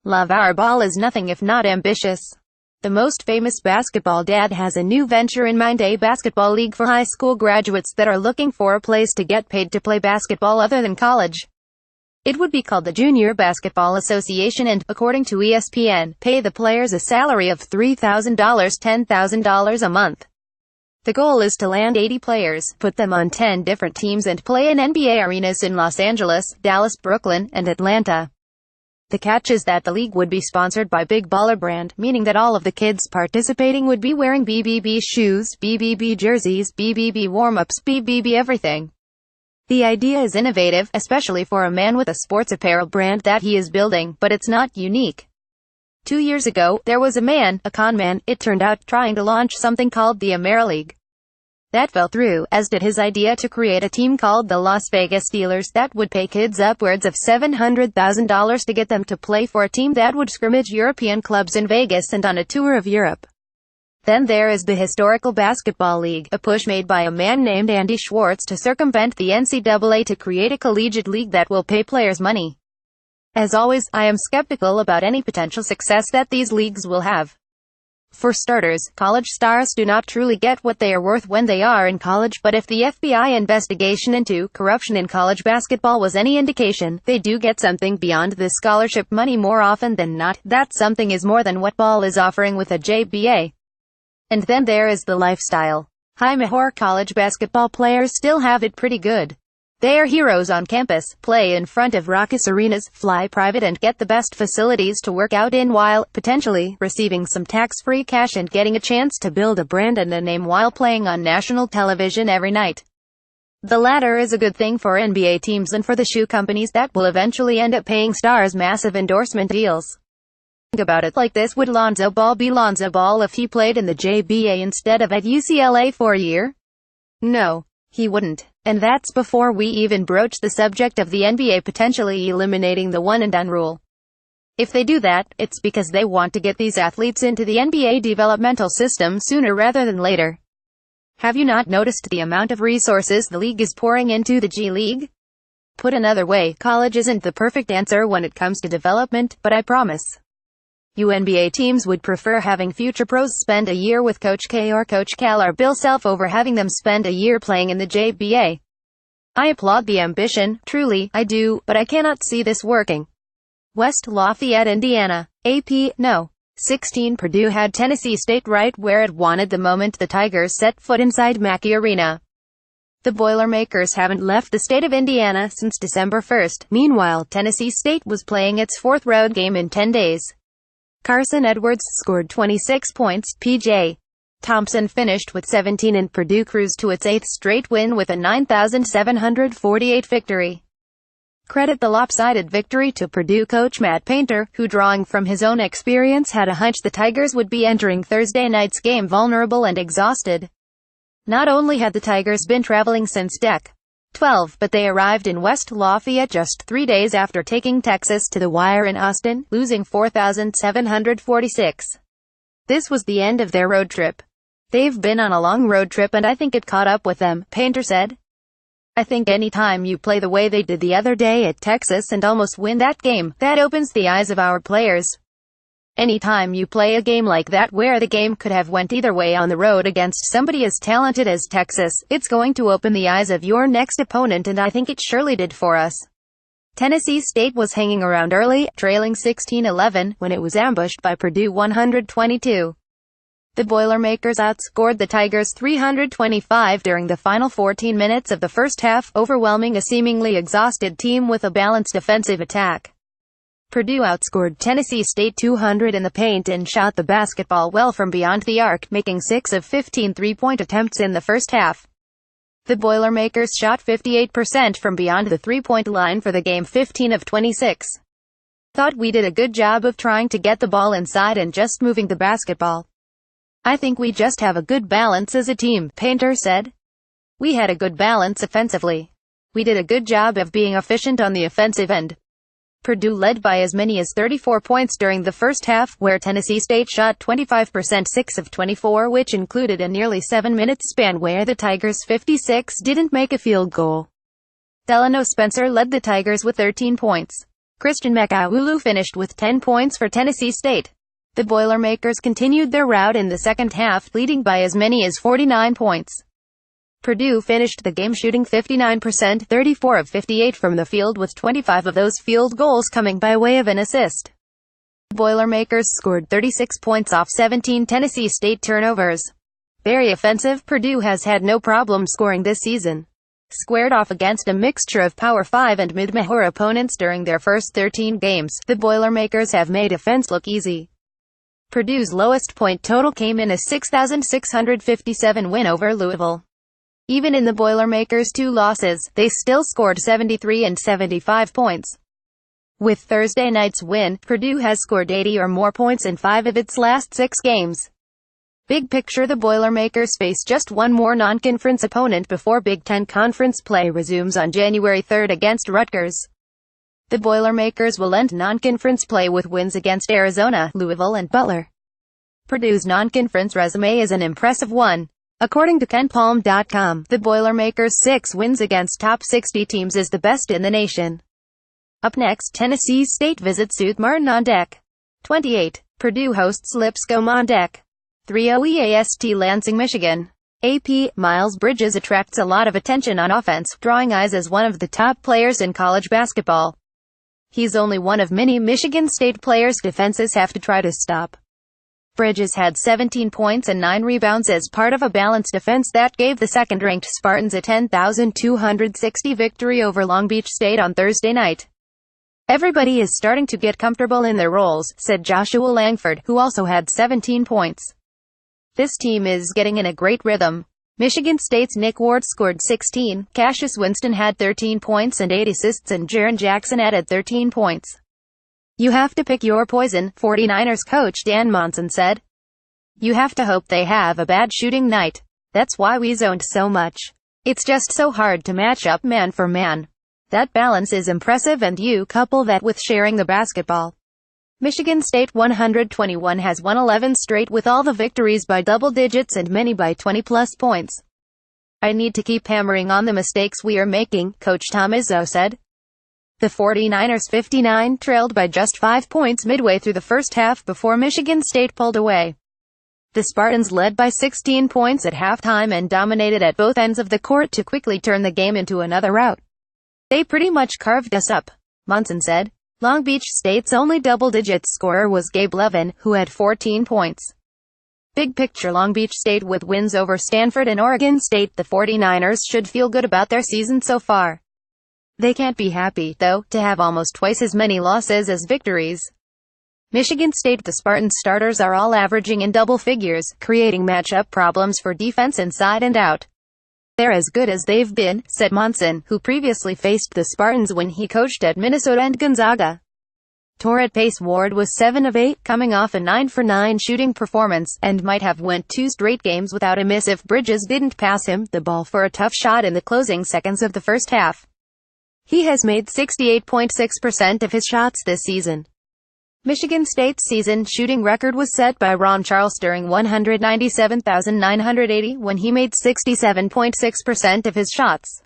LaVar Ball is nothing if not ambitious. The most famous basketball dad has a new venture in mind, a basketball league for high school graduates that are looking for a place to get paid to play basketball other than college. It would be called the Junior Basketball Association and, according to ESPN, pay the players a salary of $3,000 $10,000 a month. The goal is to land 80 players, put them on 10 different teams and play in NBA arenas in Los Angeles, Dallas, Brooklyn, and Atlanta. The catch is that the league would be sponsored by Big Baller Brand, meaning that all of the kids participating would be wearing BBB shoes, BBB jerseys, BBB warm-ups, BBB everything. The idea is innovative, especially for a man with a sports apparel brand that he is building, but it's not unique. 2 years ago, there was a man, a con man, it turned out, trying to launch something called the AmeriLeague. That fell through, as did his idea to create a team called the Las Vegas Steelers that would pay kids upwards of $700,000 to get them to play for a team that would scrimmage European clubs in Vegas and on a tour of Europe. Then there is the Historical Basketball League, a push made by a man named Andy Schwartz to circumvent the NCAA to create a collegiate league that will pay players money. As always, I am skeptical about any potential success that these leagues will have. For starters, college stars do not truly get what they are worth when they are in college, but if the FBI investigation into corruption in college basketball was any indication, they do get something beyond the scholarship money more often than not. That something is more than what Ball is offering with a JBA. And then there is the lifestyle. High Mahor college basketball players still have it pretty good. They are heroes on campus, play in front of raucous arenas, fly private and get the best facilities to work out in while, potentially, receiving some tax-free cash and getting a chance to build a brand and a name while playing on national television every night. The latter is a good thing for NBA teams and for the shoe companies that will eventually end up paying stars massive endorsement deals. Think about it like this: would Lonzo Ball be Lonzo Ball if he played in the JBA instead of at UCLA for a year? No, he wouldn't. And that's before we even broach the subject of the NBA potentially eliminating the one-and-done rule. If they do that, it's because they want to get these athletes into the NBA developmental system sooner rather than later. Have you not noticed the amount of resources the league is pouring into the G League? Put another way, college isn't the perfect answer when it comes to development, but I promise you NBA teams would prefer having future pros spend a year with Coach K or Coach Cal or Bill Self over having them spend a year playing in the JBA. I applaud the ambition, truly, I do, but I cannot see this working. West Lafayette, Indiana. AP, no. 16 Purdue had Tennessee State right where it wanted the moment the Tigers set foot inside Mackey Arena. The Boilermakers haven't left the state of Indiana since December 1st. Meanwhile, Tennessee State was playing its fourth road game in 10 days. Carson Edwards scored 26 points, P.J. Thompson finished with 17 and Purdue cruised to its 8th straight win with a 9,748 victory. Credit the lopsided victory to Purdue coach Matt Painter, who, drawing from his own experience, had a hunch the Tigers would be entering Thursday night's game vulnerable and exhausted. Not only had the Tigers been traveling since Dec. 12, but they arrived in West Lafayette just 3 days after taking Texas to the wire in Austin, losing 4,746. This was the end of their road trip. They've been on a long road trip and I think it caught up with them, Painter said. I think any time you play the way they did the other day at Texas and almost win that game, that opens the eyes of our players. Anytime you play a game like that where the game could have went either way on the road against somebody as talented as Texas, it's going to open the eyes of your next opponent, and I think it surely did for us. Tennessee State was hanging around early, trailing 16-11, when it was ambushed by Purdue 122. The Boilermakers outscored the Tigers 325 during the final 14 minutes of the first half, overwhelming a seemingly exhausted team with a balanced offensive attack. Purdue outscored Tennessee State 200 in the paint and shot the basketball well from beyond the arc, making 6 of 15 three-point attempts in the first half. The Boilermakers shot 58% from beyond the three-point line for the game, 15 of 26. Thought we did a good job of trying to get the ball inside and just moving the basketball. I think we just have a good balance as a team, Painter said. We had a good balance offensively. We did a good job of being efficient on the offensive end. Purdue led by as many as 34 points during the first half, where Tennessee State shot 25%, 6 of 24, which included a nearly 7-minute span where the Tigers' 56 didn't make a field goal. Delano Spencer led the Tigers with 13 points. Christian Makaulu finished with 10 points for Tennessee State. The Boilermakers continued their rout in the second half, leading by as many as 49 points. Purdue finished the game shooting 59%, 34 of 58 from the field, with 25 of those field goals coming by way of an assist. The Boilermakers scored 36 points off 17 Tennessee State turnovers. Very offensive, Purdue has had no problem scoring this season. Squared off against a mixture of Power 5 and mid-major opponents during their first 13 games, the Boilermakers have made offense look easy. Purdue's lowest point total came in a 6,657 win over Louisville. Even in the Boilermakers' 2 losses, they still scored 73 and 75 points. With Thursday night's win, Purdue has scored 80 or more points in 5 of its last 6 games. Big picture, the Boilermakers face just one more non-conference opponent before Big Ten Conference play resumes on January 3 against Rutgers. The Boilermakers will end non-conference play with wins against Arizona, Louisville, and Butler. Purdue's non-conference resume is an impressive one. According to KenPom.com, the Boilermakers' 6 wins against top 60 teams is the best in the nation. Up next, Tennessee State visits South Martin on deck. 28. Purdue hosts Lipscomb on deck. 3-0 EAST Lansing, Michigan. AP, Miles Bridges attracts a lot of attention on offense, drawing eyes as one of the top players in college basketball. He's only one of many Michigan State players defenses have to try to stop. Bridges had 17 points and 9 rebounds as part of a balanced defense that gave the second-ranked Spartans a 10,260 victory over Long Beach State on Thursday night. Everybody is starting to get comfortable in their roles, said Joshua Langford, who also had 17 points. This team is getting in a great rhythm. Michigan State's Nick Ward scored 16, Cassius Winston had 13 points and 8 assists, and Jaren Jackson added 13 points. You have to pick your poison, 49ers coach Dan Monson said. You have to hope they have a bad shooting night. That's why we zoned so much. It's just so hard to match up man for man. That balance is impressive, and you couple that with sharing the basketball. Michigan State 121 has won 11 straight with all the victories by double digits and many by 20-plus points. I need to keep hammering on the mistakes we are making, Coach Tom Izzo said. The 49ers 59 trailed by just 5 points midway through the first half before Michigan State pulled away. The Spartans led by 16 points at halftime and dominated at both ends of the court to quickly turn the game into another rout. They pretty much carved us up, Monson said. Long Beach State's only double-digit scorer was Gabe Levin, who had 14 points. Big picture, Long Beach State with wins over Stanford and Oregon State, the 49ers should feel good about their season so far. They can't be happy, though, to have almost twice as many losses as victories. Michigan State, the Spartans starters are all averaging in double figures, creating matchup problems for defense inside and out. They're as good as they've been, said Monson, who previously faced the Spartans when he coached at Minnesota and Gonzaga. Torrid Pace Ward was 7 of 8, coming off a 9-for-9 shooting performance, and might have went 2 straight games without a miss if Bridges didn't pass him the ball for a tough shot in the closing seconds of the first half. He has made 68.6% of his shots this season. Michigan State's season shooting record was set by Ron Charles during 197,980 when he made 67.6% of his shots.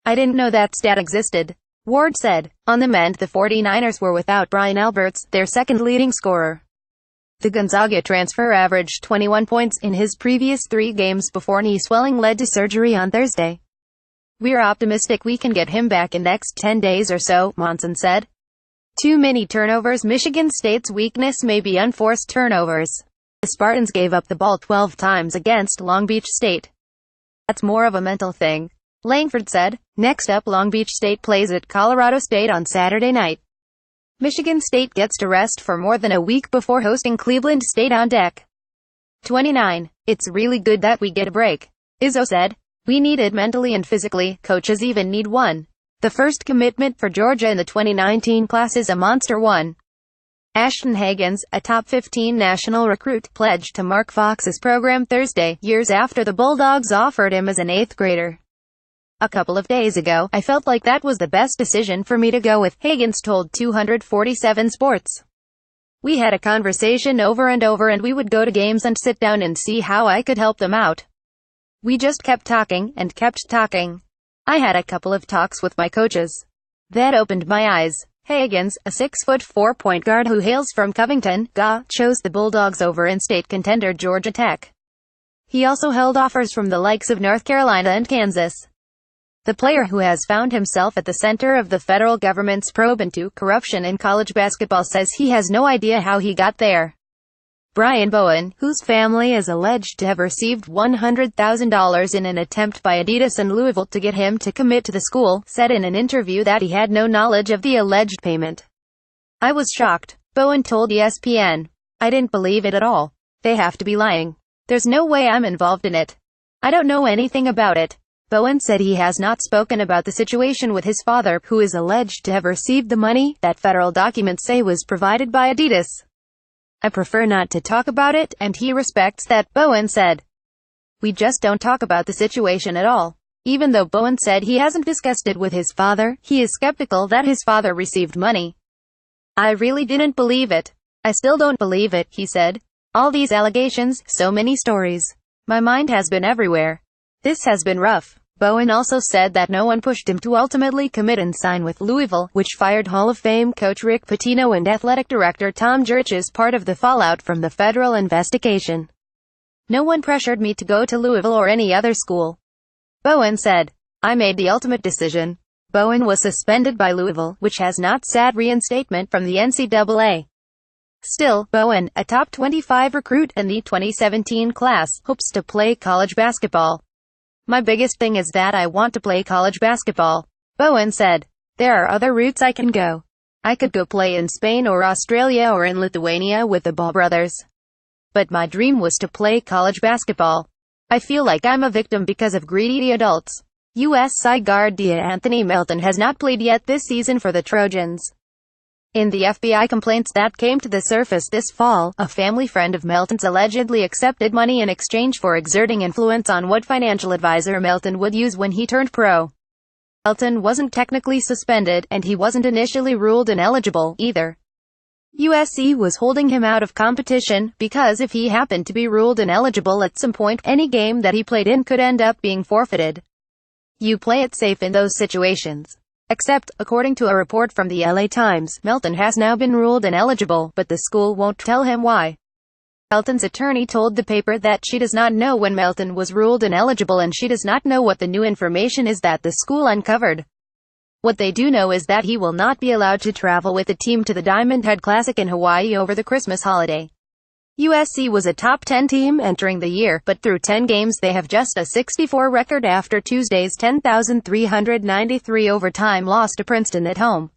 I didn't know that stat existed, Ward said. On the mend, the 49ers were without Brian Alberts, their second leading scorer. The Gonzaga transfer averaged 21 points in his previous 3 games before knee swelling led to surgery on Thursday. We're optimistic we can get him back in next 10 days or so, Monson said. Too many turnovers. Michigan State's weakness may be unforced turnovers. The Spartans gave up the ball 12 times against Long Beach State. That's more of a mental thing, Langford said. Next up, Long Beach State plays at Colorado State on Saturday night. Michigan State gets to rest for more than a week before hosting Cleveland State on deck. 29. It's really good that we get a break, Izzo said. We need it mentally and physically. Coaches even need one. The first commitment for Georgia in the 2019 class is a monster one. Ashton Hagans, a top 15 national recruit, pledged to Mark Fox's program Thursday, years after the Bulldogs offered him as an 8th grader. A couple of days ago, I felt like that was the best decision for me to go with, Hagans told 247 Sports. We had a conversation over and over, and we would go to games and sit down and see how I could help them out. We just kept talking and kept talking. I had a couple of talks with my coaches. That opened my eyes. Higgins, a 6'4" point guard who hails from Covington, GA, chose the Bulldogs over in-state contender Georgia Tech. He also held offers from the likes of North Carolina and Kansas. The player, who has found himself at the center of the federal government's probe into corruption in college basketball, says he has no idea how he got there. Brian Bowen, whose family is alleged to have received $100,000 in an attempt by Adidas and Louisville to get him to commit to the school, said in an interview that he had no knowledge of the alleged payment. "I was shocked," Bowen told ESPN. "I didn't believe it at all. They have to be lying. There's no way I'm involved in it. I don't know anything about it." Bowen said he has not spoken about the situation with his father, who is alleged to have received the money that federal documents say was provided by Adidas. "I prefer not to talk about it, and he respects that," Bowen said. "We just don't talk about the situation at all." Even though Bowen said he hasn't discussed it with his father, he is skeptical that his father received money. "I really didn't believe it. I still don't believe it," he said. "All these allegations, so many stories. My mind has been everywhere. This has been rough." Bowen also said that no one pushed him to ultimately commit and sign with Louisville, which fired Hall of Fame coach Rick Pitino and athletic director Tom Jurich as part of the fallout from the federal investigation. "No one pressured me to go to Louisville or any other school," Bowen said. "I made the ultimate decision." Bowen was suspended by Louisville, which has not sought reinstatement from the NCAA. Still, Bowen, a top 25 recruit in the 2017 class, hopes to play college basketball. "My biggest thing is that I want to play college basketball," Bowen said. "There are other routes I can go. I could go play in Spain or Australia or in Lithuania with the Ball brothers. But my dream was to play college basketball. I feel like I'm a victim because of greedy adults." USC guard D'Anthony Melton has not played yet this season for the Trojans. In the FBI complaints that came to the surface this fall, a family friend of Melton's allegedly accepted money in exchange for exerting influence on what financial advisor Melton would use when he turned pro. Melton wasn't technically suspended, and he wasn't initially ruled ineligible, either. USC was holding him out of competition, because if he happened to be ruled ineligible at some point, any game that he played in could end up being forfeited. You play it safe in those situations. Except, according to a report from the LA Times, Melton has now been ruled ineligible, but the school won't tell him why. Melton's attorney told the paper that she does not know when Melton was ruled ineligible, and she does not know what the new information is that the school uncovered. What they do know is that he will not be allowed to travel with the team to the Diamond Head Classic in Hawaii over the Christmas holiday. USC was a top 10 team entering the year, but through 10 games they have just a 64 record after Tuesday's 10,393 overtime loss to Princeton at home.